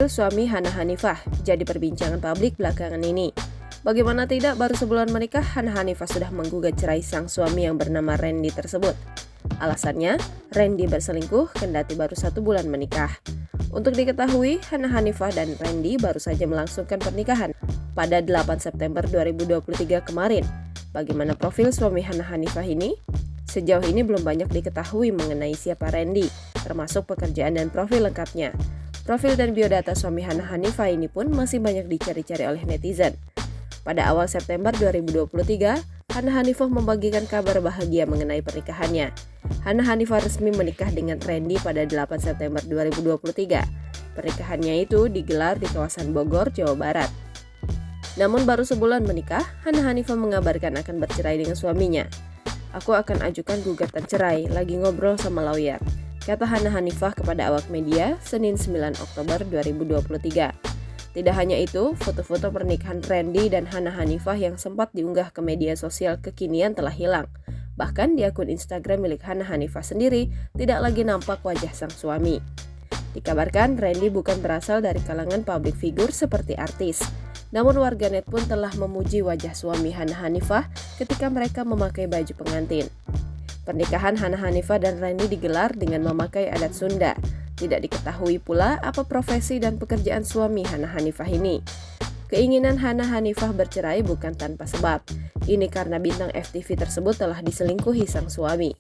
Suami Hana Hanifah jadi perbincangan publik belakangan ini. Bagaimana tidak, baru sebulan menikah, Hana Hanifah sudah menggugat cerai sang suami yang bernama Randy tersebut. Alasannya, Randy berselingkuh kendati baru 1 bulan menikah. Untuk diketahui, Hana Hanifah dan Randy baru saja melangsungkan pernikahan pada 8 September 2023 kemarin. Bagaimana profil suami Hana Hanifah ini? Sejauh ini belum banyak diketahui mengenai siapa Randy, termasuk pekerjaan dan profil lengkapnya. Profil dan biodata suami Hana Hanifah ini pun masih banyak dicari-cari oleh netizen. Pada awal September 2023, Hana Hanifah membagikan kabar bahagia mengenai pernikahannya. Hana Hanifah resmi menikah dengan Randy pada 8 September 2023. Pernikahannya itu digelar di kawasan Bogor, Jawa Barat. Namun baru sebulan menikah, Hana Hanifah mengabarkan akan bercerai dengan suaminya. "Aku akan ajukan gugatan cerai, lagi ngobrol sama lawyer," kata Hana Hanifah kepada awak media Senin 9 Oktober 2023. Tidak hanya itu, foto-foto pernikahan Randy dan Hana Hanifah yang sempat diunggah ke media sosial kekinian telah hilang. Bahkan di akun Instagram milik Hana Hanifah sendiri tidak lagi nampak wajah sang suami. Dikabarkan Randy bukan berasal dari kalangan public figure seperti artis. Namun warganet pun telah memuji wajah suami Hana Hanifah ketika mereka memakai baju pengantin. Pernikahan Hana Hanifah dan Randy digelar dengan memakai adat Sunda. Tidak diketahui pula apa profesi dan pekerjaan suami Hana Hanifah ini. Keinginan Hana Hanifah bercerai bukan tanpa sebab. Ini karena bintang FTV tersebut telah diselingkuhi sang suami.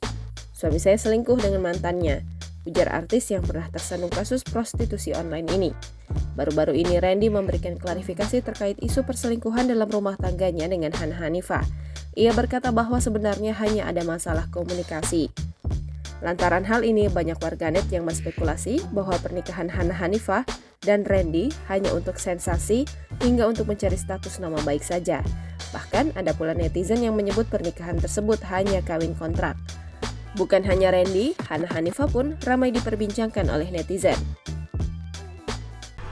"Suami saya selingkuh dengan mantannya," ujar artis yang pernah tersandung kasus prostitusi online ini. Baru-baru ini Randy memberikan klarifikasi terkait isu perselingkuhan dalam rumah tangganya dengan Hana Hanifah. Ia berkata bahwa sebenarnya hanya ada masalah komunikasi. Lantaran hal ini, banyak warganet yang berspekulasi bahwa pernikahan Hana Hanifah dan Randy hanya untuk sensasi hingga untuk mencari status nama baik saja. Bahkan ada pula netizen yang menyebut pernikahan tersebut hanya kawin kontrak. Bukan hanya Randy, Hana Hanifah pun ramai diperbincangkan oleh netizen.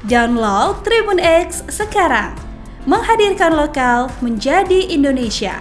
Download Tribun X sekarang, menghadirkan lokal menjadi Indonesia.